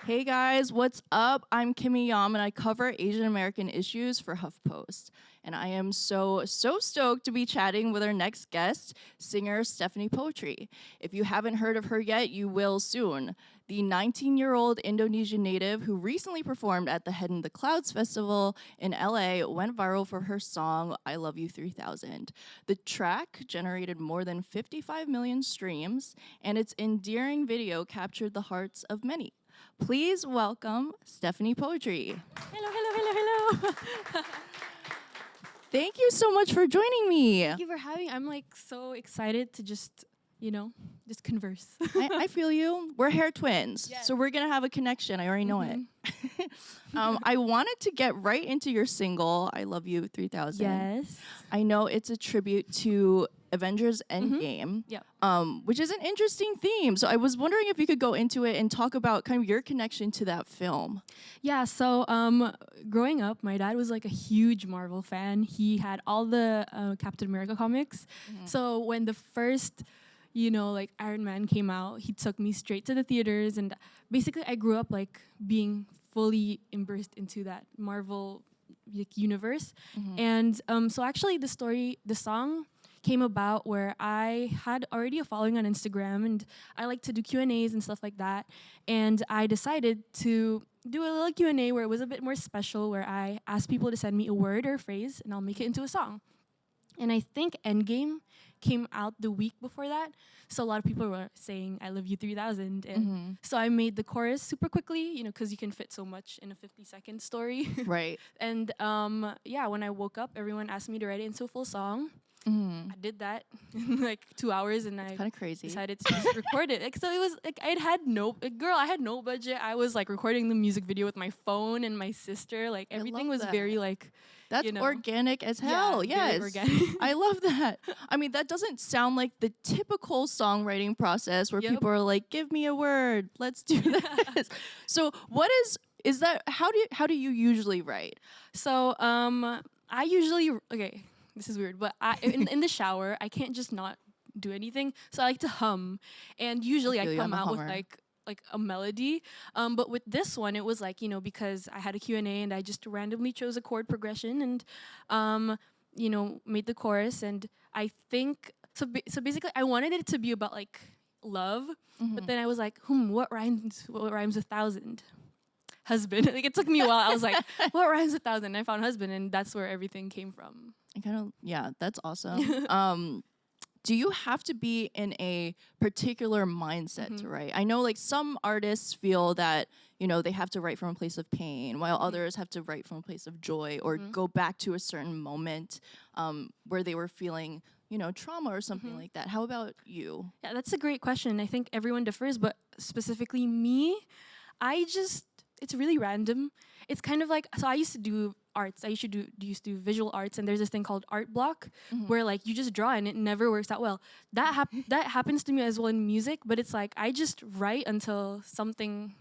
Hey guys, what's up? I'm Kimmy Yam and I cover Asian American issues for HuffPost. And I am so stoked to be chatting with our next guest, singer Stephanie Poetri. If you haven't heard of her yet, you will soon. The 19-year-old Indonesian native who recently performed at the Head in the Clouds Festival in LA went viral for her song, I Love You 3000. The track generated more than 55 million streams, and its endearing video captured the hearts of many. Please welcome Stephanie Poetri. Hello. Thank you so much for joining me. Thank you for having. I'm like so excited to just converse. I feel you. We're hair twins, Yes. so we're gonna have a connection. I already know it. I wanted to get right into your single, I Love You 3000. Yes. I know it's a tribute to Avengers Endgame, Yep. which is an interesting theme. So I was wondering if you could go into it and talk about kind of your connection to that film. Yeah. So growing up, my dad was like a huge Marvel fan. He had all the Captain America comics. So when the first like Iron Man came out, he took me straight to the theaters, and basically I grew up like being fully immersed into that Marvel universe. And so actually the song came about where I had already a following on Instagram, and I like to do Q&As and stuff like that. And I decided to do a little Q&A where it was a bit more special, where I asked people to send me a word or a phrase, and I'll make it into a song. And I think Endgame came out the week before that. So a lot of people were saying, I love you 3000. And so I made the chorus super quickly, because you can fit so much in a 50-second story. Right. And when I woke up, everyone asked me to write it into a full song. I did that in like 2 hours, and I Kind of crazy. decided to just record it. Like, so it was like I had no budget. I was like recording the music video with my phone and my sister. Like everything was that. very like That's organic as hell. Yeah, Yes. very organic. I love that. I mean, that doesn't sound like the typical songwriting process where people are like, give me a word, let's do this. So what is that, how do you usually write? So I usually, this is weird, but in the shower, I can't just not do anything. So I like to hum, and usually I come out with like a melody. But with this one, it was like, because I had a Q&A and I just randomly chose a chord progression and, made the chorus. And I think, so basically I wanted it to be about like love, but then I was like, what rhymes with thousand? Husband. Like it took me a while. I was like, what rhymes with thousand? And I found husband, and that's where everything came from. That's awesome. Do you have to be in a particular mindset to write? I know like some artists feel that, they have to write from a place of pain, while others have to write from a place of joy or go back to a certain moment where they were feeling, trauma or something like that. How about you? Yeah, that's a great question. I think everyone differs, but specifically me, it's really random. It's kind of like, so I used to do arts. I used to do visual arts, and there's this thing called art block where like you just draw and it never works out well. That happens to me as well in music, but it's like I just write until something,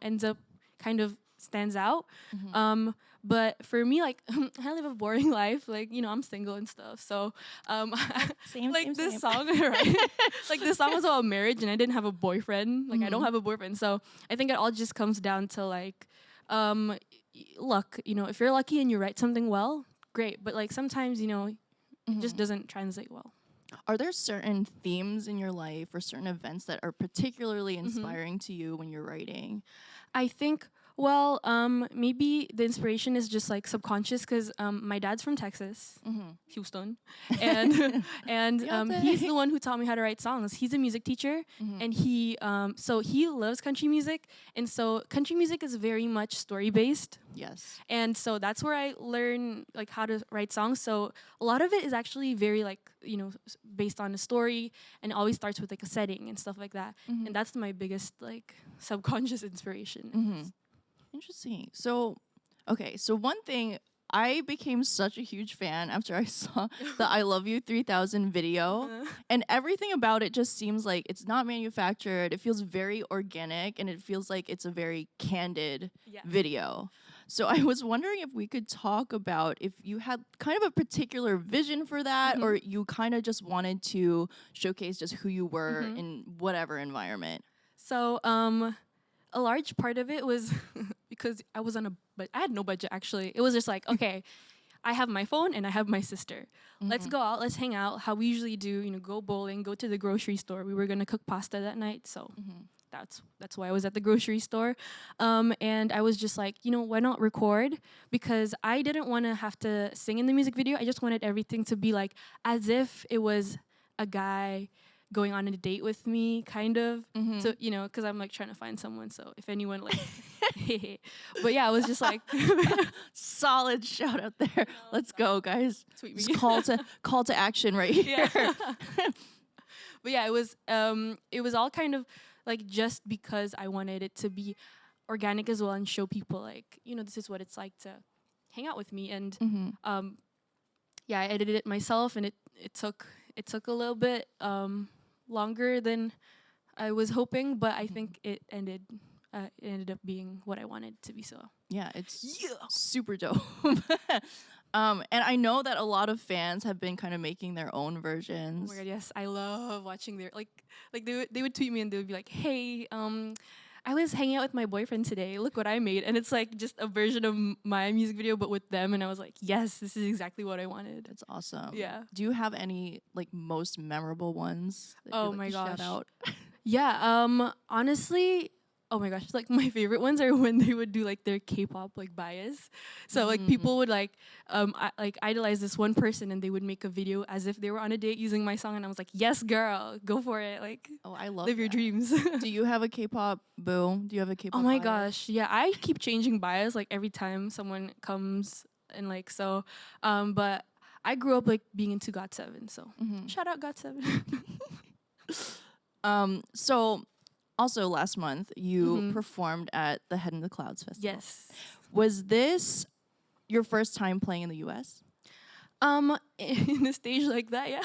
ends up kind of stands out. But for me, like I live a boring life. Like, I'm single and stuff. So same. Song, right? Like this song was about marriage, and I didn't have a boyfriend. Like I don't have a boyfriend. So I think it all just comes down to like luck. If you're lucky and you write something well, great. But like sometimes, it just doesn't translate well. Are there certain themes in your life or certain events that are particularly inspiring to you when you're writing? I think, maybe the inspiration is just like subconscious, because my dad's from Texas, Houston, and he's the one who taught me how to write songs. He's a music teacher, and he loves country music, and so country music is very much story based. Yes. And so that's where I learn like how to write songs. So a lot of it is actually very like, based on a story, and it always starts with like a setting and stuff like that. And that's my biggest like subconscious inspiration. Interesting. So one thing, I became such a huge fan after I saw the I Love You 3000 video. And everything about it just seems like it's not manufactured. It feels very organic, and it feels like it's a very candid video. So I was wondering if we could talk about if you had kind of a particular vision for that, or you kind of just wanted to showcase just who you were in whatever environment. So a large part of it was because I was on a, but I had no budget actually. It was just like, okay, I have my phone and I have my sister. Let's go out, let's hang out. How we usually do, you know, go bowling, go to the grocery store. We were gonna cook pasta that night, so that's why I was at the grocery store. And I was just like, you know, why not record? Because I didn't want to have to sing in the music video. I just wanted everything to be like as if it was a guy going on a date with me, kind of. So, you know, because I'm like trying to find someone. So if anyone like, but yeah, I was just like, Solid shout out there. Let's go, guys. tweet me. Just call to action right here. Yeah. But yeah, it was all kind of like just because I wanted it to be organic as well and show people like, you know, this is what it's like to hang out with me. And yeah, I edited it myself, and it took a little bit longer than I was hoping, but I think it ended up being what I wanted to be. So Yeah, it's super dope. And I know that a lot of fans have been kind of making their own oh versions. my god, yes, I love watching their like they would tweet me and they would be like, hey, I was hanging out with my boyfriend today. Look what I made. And it's like just a version of my music video, but with them. And I was like, yes, this is exactly what I wanted. That's awesome. Yeah. Do you have any like most memorable ones that Oh you'd like my to shout gosh. out? Yeah. Honestly, oh my gosh, like my favorite ones are when they would do like their K-pop like bias. So like people would like idolize this one person and they would make a video as if they were on a date using my song, and I was like, yes, girl, go for it. Like, Oh, I love live your that. dreams. Do you have a K-pop boo? Do you have a K-pop? Oh my bias? gosh, yeah, I keep changing bias like every time someone comes and like so, but I grew up like being into GOT7, so shout out GOT7. So also last month you performed at the Head in the Clouds festival. Yes. Was this your first time playing in the US? In a stage like that, yeah.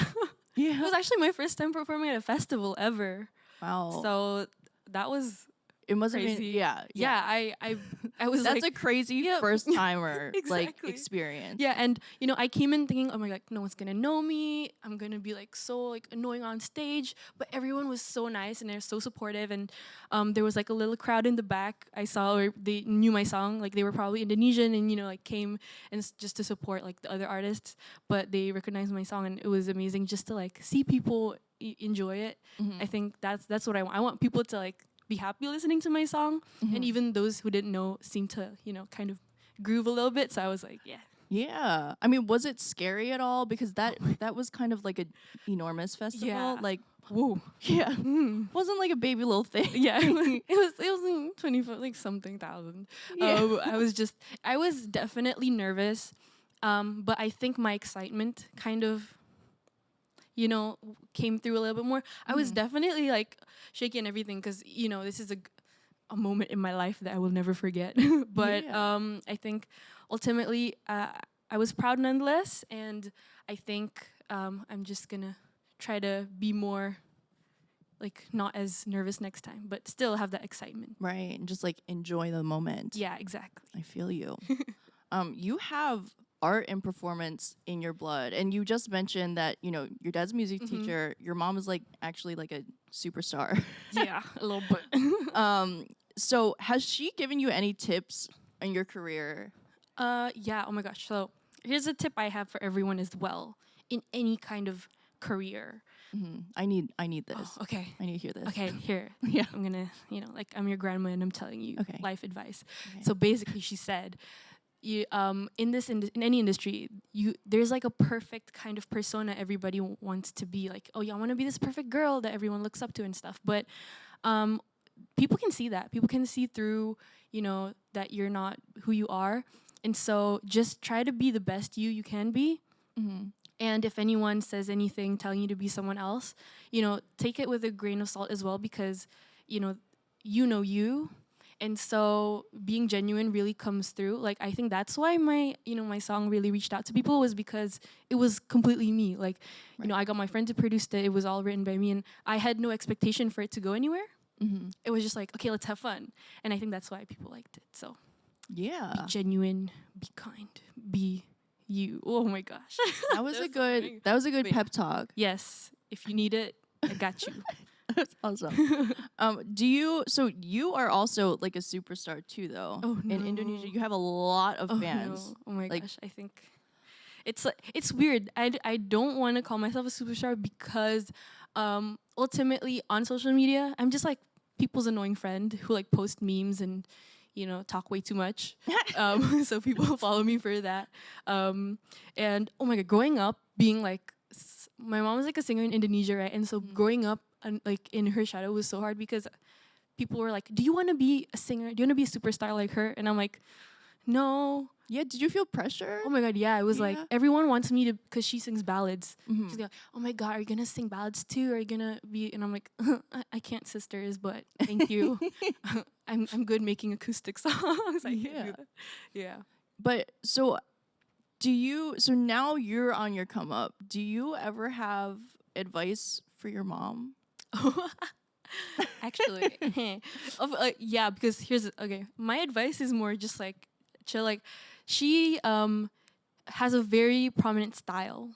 Yeah. It was actually my first time performing at a festival ever. Wow. So that was it must have been crazy. yeah. Yeah, I was That's like, a crazy yeah. first timer like Exactly. experience. yeah, and you know, I came in thinking, oh my god, no one's gonna know me. I'm gonna be like so like annoying on stage, but everyone was so nice and they're so supportive. And there was like a little crowd in the back I saw where they knew my song, like they were probably Indonesian and you know like came and just to support like the other artists, but they recognized my song, and it was amazing just to like see people enjoy it. I think that's what I want. I want people to like be happy listening to my song, and even those who didn't know seem to, you know, kind of groove a little bit. So I was like, yeah. Yeah. I mean, was it scary at all? Because that was kind of like an enormous festival. Yeah. Like, Whoa. yeah. Wasn't like a baby little thing. Yeah. it was 24 like something thousand. Yeah. I was definitely nervous. But I think my excitement kind of, you know, came through a little bit more. I was definitely like shaking everything because, you know, this is a moment in my life that I will never forget. But Yeah. I think ultimately I was proud nonetheless, and I think I'm just gonna try to be more like not as nervous next time, but still have that excitement. Right. And just like enjoy the moment. Yeah, exactly. I feel you. You have art and performance in your blood, and you just mentioned that, you know, your dad's a music teacher, your mom is like actually like a superstar. Yeah, a little bit. So has she given you any tips in your career? Yeah, oh my gosh. So here's a tip I have for everyone as well in any kind of career. I need this. Oh, okay. I need to hear this. Okay, here. Yeah. I'm gonna, you know, like I'm your grandma and I'm telling you Okay. life advice. Okay. So basically, she said, you in any industry, there's like a perfect kind of persona everybody wants to be. Like, oh yeah, I want to be this perfect girl that everyone looks up to and stuff. But people can see that. People can see through, you know, that you're not who you are. And so just try to be the best you can be. And if anyone says anything telling you to be someone else, you know, take it with a grain of salt as well, because, you know you. And so being genuine really comes through. Like, I think that's why my song really reached out to people, was because it was completely me. Like, you know, I got my friend to produce it. It was all written by me, and I had no expectation for it to go anywhere. It was just like, okay, let's have fun. And I think that's why people liked it. So Yeah. be genuine, be kind, be you. Oh my gosh. That was a good pep talk. Yes, if you need it, I got you. That's awesome. Do you? So you are also like a superstar too, though. Oh, In no. Indonesia, you have a lot of Oh fans. no! Oh my Like, gosh! I think it's weird. I don't want to call myself a superstar because ultimately on social media I'm just like people's annoying friend who like post memes and talk way too much. So people follow me for that. And oh my god, growing up being like my mom was like a singer in Indonesia, right? And so growing up and like in her shadow was so hard because people were like, "Do you want to be a singer? Do you want to be a superstar like her?" And I'm like, "No." yeah. Did you feel pressure? Oh my god, yeah. It was like Yeah. everyone wants me to because she sings ballads. Mhm. She's like, "Oh my god, are you gonna sing ballads too? Are you gonna be?" And I'm like, I can't, sisters, but thank you. I'm good making acoustic songs. I can't do that. Yeah. But so do you? So now you're on your come up. Do you ever have advice for your mom? Actually, yeah, because here's okay. My advice is more just like chill. Like, she has a very prominent style.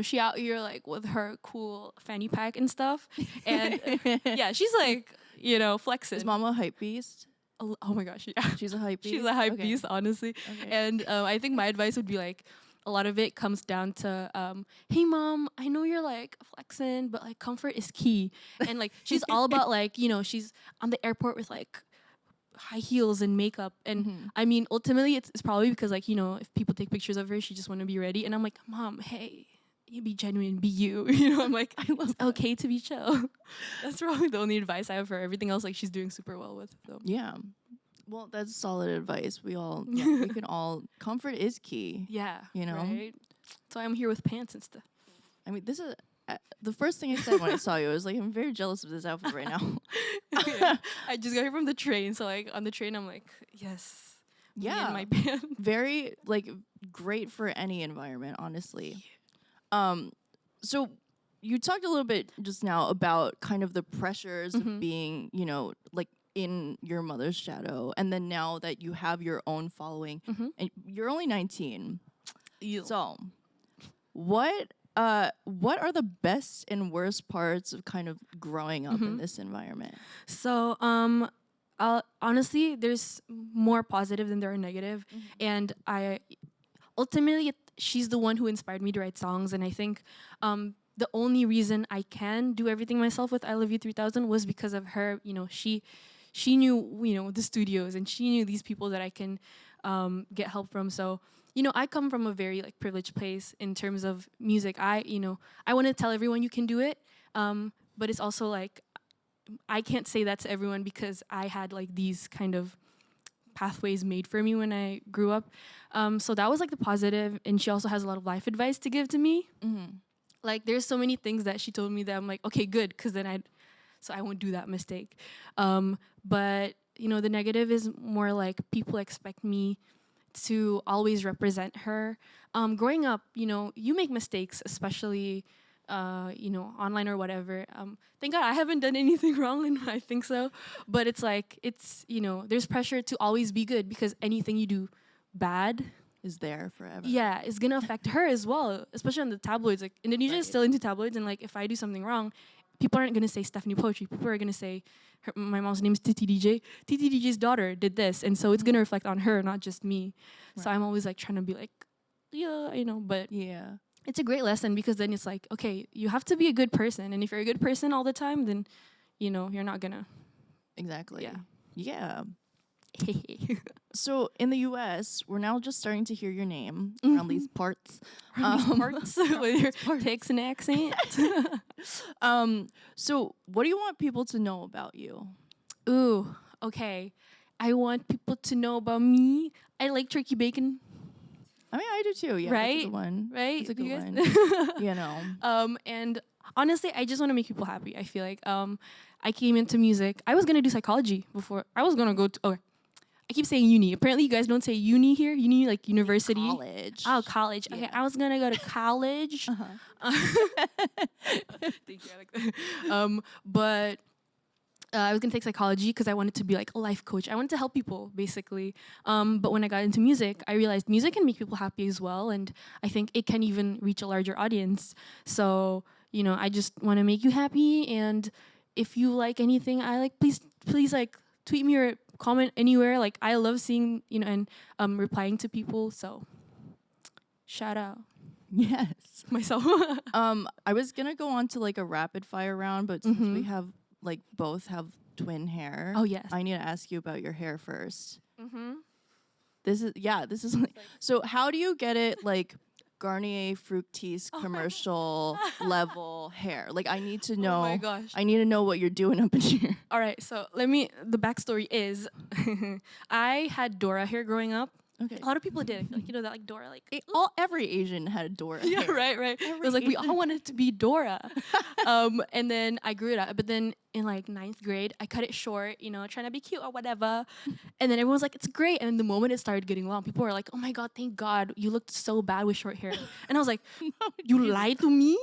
She out here like with her cool fanny pack and stuff, and yeah, she's like flexing. Is mom a hype beast? Oh my gosh, yeah, She's a hype beast. she's a hype Okay. beast, honestly. Okay. And I think my advice would be like, a lot of it comes down to, hey mom, I know you're like flexing, but like comfort is key. And like she's all about like, she's on the airport with like high heels and makeup. And I mean, ultimately it's probably because like, if people take pictures of her, she just want to be ready. And I'm like, mom, hey, you be genuine, be you. I'm like, it's okay to be chill. That's probably the only advice I have for her. Everything else, like she's doing super well with. So. Yeah. Well, that's solid advice. We can all, comfort is key. Yeah. Right? That's why I'm here with pants and stuff. I mean, this is the first thing I said when I saw you. I was like, I'm very jealous of this outfit right now. Yeah. I just got here from the train, so like on the train, I'm like, yes. Yeah. My pants. Very like great for any environment, honestly. So you talked a little bit just now about kind of the pressures of being, like in your mother's shadow, and then now that you have your own following, and you're only 19. So, what are the best and worst parts of kind of growing up in this environment? So, honestly, there's more positive than there are negative, and ultimately she's the one who inspired me to write songs, and I think the only reason I can do everything myself with I Love You 3000 was because of her. She knew the studios, and she knew these people that I can get help from. So I come from a very like privileged place in terms of music. I want to tell everyone you can do it, but it's also like I can't say that to everyone because I had like these kind of pathways made for me when I grew up. So that was like the positive, and she also has a lot of life advice to give to me. Like there's so many things that she told me that I'm like, okay, good, because then I won't do that mistake. But the negative is more like people expect me to always represent her. Growing up, you make mistakes, especially online or whatever. Thank God I haven't done anything wrong, and I think so. But it's like there's pressure to always be good because anything you do bad Is there forever. Yeah, it's gonna affect her as well, especially on the tabloids. Like Indonesia is still into tabloids, and like if I do something wrong, people aren't gonna say Stephanie Poetri. People are gonna say my mom's name is Titi DJ. Titi DJ's daughter did this, and so it's gonna reflect on her, not just me. So I'm always like trying to be like, yeah, but Yeah. it's a great lesson because then it's like, okay, you have to be a good person, and if you're a good person all the time, then you're not gonna. Exactly. Yeah. Yeah. So in the U.S., we're now just starting to hear your name around these parts. Parts with your Texan accent. So what do you want people to know about you? Ooh, okay. I want people to know about me. I like turkey bacon. I mean, I do too. Yeah, right? That's a good one. Right? That's a good You one. And honestly, I just want to make people happy. I feel like I came into music. I was gonna do psychology before. I was gonna go to. Okay. I keep saying uni. Apparently, you guys don't say uni here. Uni like university. College. Oh, college. Yeah. Okay, I was gonna go to college. Thank you. I like that. But I was gonna take psychology because I wanted to be like a life coach. I wanted to help people, basically. But when I got into music, I realized music can make people happy as well, and I think it can even reach a larger audience. So I just want to make you happy, and if you like anything I like, please like tweet me or comment anywhere. Like I love seeing, and replying to people. So shout out Yes. myself. I was gonna go on to like a rapid fire round, but since we have like both have twin hair, Oh, yes. I need to ask you about your hair first. Mm-hmm. This is like, so how do you get it like Garnier Fructis commercial level hair? Like I need to know. Oh my gosh. I need to know what you're doing up in here. All right, so the backstory is I had Dora hair growing up. Okay. A lot of people did. I feel like, that like Dora, like Every Asian had Dora. yeah, hair. right. It was like we all wanted to be Dora. And then I grew it out. But then in like 9th grade, I cut it short, trying to be cute or whatever. And then everyone was like, it's great. And then the moment it started getting long, people were like, oh my God, thank God, you looked so bad with short hair. And I was like, you lied to me?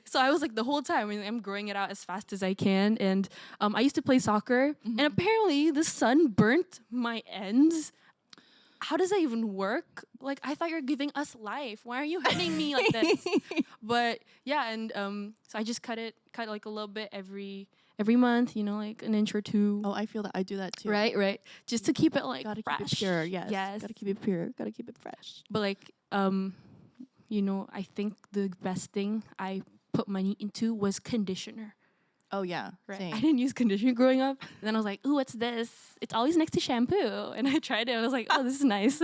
So I was like the whole time, I'm growing it out as fast as I can. And I used to play soccer. And apparently the sun burnt my ends. How does that even work? Like, I thought you were giving us life. Why are you hurting me like this? But yeah, and so I just cut like a little bit every month, like an inch or two. Oh, I feel that I do that too. Right. Just to keep it like Gotta fresh. keep it pure. Yes. Gotta keep it pure. Gotta keep it fresh. But like, I think the best thing I put money into was conditioner. Oh yeah, Right. same. I didn't use conditioner growing up. And then I was like, ooh, what's this? It's always next to shampoo. And I tried it and I was like, oh, this is nice.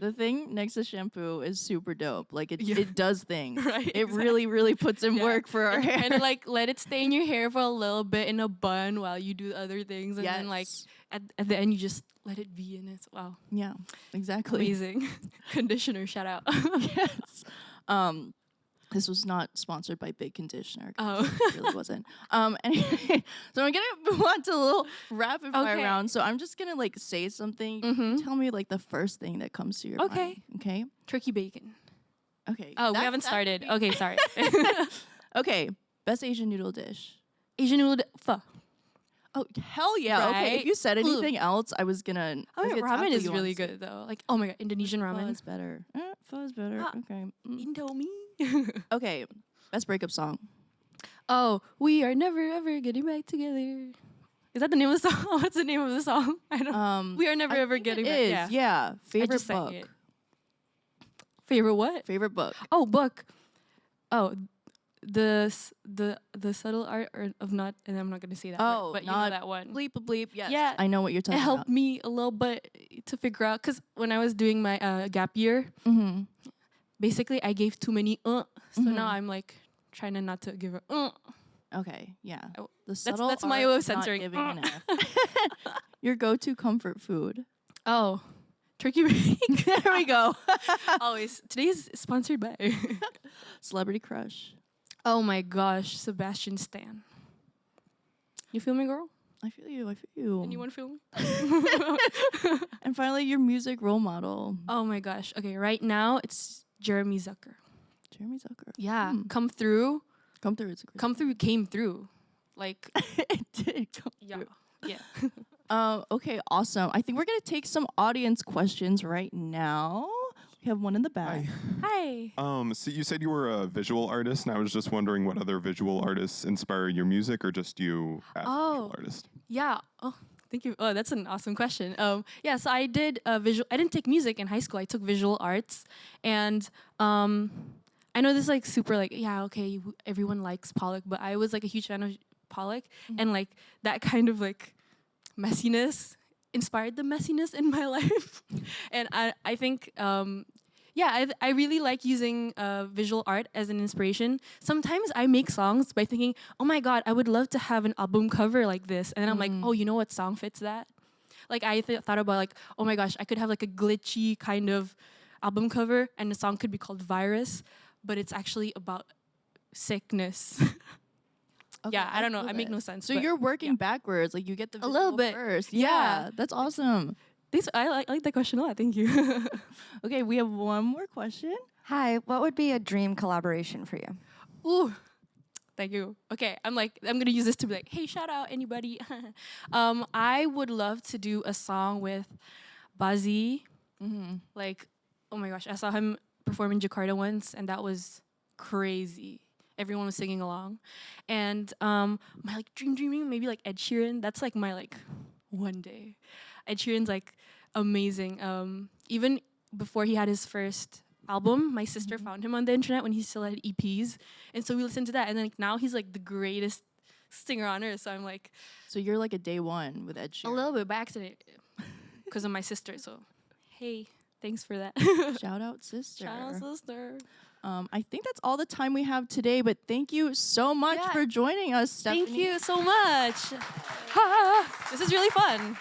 The thing next to shampoo is super dope. Like it does things. Right, It really puts in work for our hair. And like let it stay in your hair for a little bit in a bun while you do other things. And then like at the end you just let it be, and it's wow. Yeah, exactly. Amazing. Conditioner, shout out. Yes. This was not sponsored by Big Conditioner. Oh. It really wasn't. Anyway, so I'm gonna move on to a little rapid fire round. So I'm just gonna like say something. You tell me like the first thing that comes to your mind. Okay. Turkey bacon. Okay. Oh, we haven't started. Okay, sorry. Okay. Best Asian noodle dish. Asian noodle pho. Oh hell yeah! Okay, if Right? you said anything else, I was gonna. Ramen is really good though. Like, oh my God, Indonesian Pho ramen. is better. Pho is better. Okay. Indomie. Okay. Best breakup song. Oh, we are never ever getting back together. Is that the name of the song? What's the name of the song? I don't. We are never I ever think getting it back. is. Yeah. I Favorite just sang book. it. Favorite what? Favorite book. Oh, book. Oh, the subtle art of not, and I'm not gonna say that. Oh, but you not know that one. Bleep a bleep. Yes. Yeah. I know what you're It talking helped about. me a little bit to figure out, because when I was doing my gap year, basically I gave too many so now I'm like trying to not to give a Okay. Yeah. Oh, The subtle that's my art way of of not censoring. giving an F. Your go-to comfort food. Oh, turkey bacon. There we go. Always. Today's sponsored by. Celebrity crush. Oh my gosh, Sebastian Stan. You feel me, girl? I feel you. I feel you. Anyone feel me? And finally, your music role model. Oh my gosh. Okay, right now it's Jeremy Zucker. Jeremy Zucker. Yeah, come through. Come through. It's a great Came through. Like it did come yeah, through. yeah. Okay, awesome. I think we're gonna take some audience questions right now. We have one in the back. Hi. So you said you were a visual artist, and I was just wondering what other visual artists inspire your music, or just you as a visual artist? Yeah. Oh, thank you. Oh, that's an awesome question. Yeah. So I did visual. I didn't take music in high school. I took visual arts, and I know this is like super like okay, everyone likes Pollock, but I was like a huge fan of Pollock, and like that kind of like messiness inspired the messiness in my life. And I think I really like using visual art as an inspiration. Sometimes I make songs by thinking, oh my God, I would love to have an album cover like this, and then I'm like, oh, you know what song fits that? Like I thought about like, oh my gosh, I could have like a glitchy kind of album cover, and the song could be called Virus, but it's actually about sickness. Okay, Yeah, I don't know. feel I make that. no sense. So but you're working backwards. Like you get the A little visual bit. first. Yeah. Yeah, that's awesome. I like that question a lot. Thank you. Okay, we have one more question. Hi, what would be a dream collaboration for you? Ooh, thank you. Okay, I'm gonna use this to be like, hey, shout out anybody. I would love to do a song with Bazzi. Like, oh my gosh, I saw him perform in Jakarta once, and that was crazy. everyone was singing along. And my like dream, maybe like Ed Sheeran. That's like my like one day. Ed Sheeran's like amazing. Even before he had his first album, my sister found him on the internet when he still had EPs, and so we listened to that. And then like, now he's like the greatest singer on earth. So I'm like, So you're like a day one with Ed Sheeran. a little bit by accident because of my sister. So hey, thanks for that. Shout out, sister. Shout out, sister. I think that's all the time we have today, but thank you so much Yeah. for joining us, Stephanie. Thank you so much. This is really fun.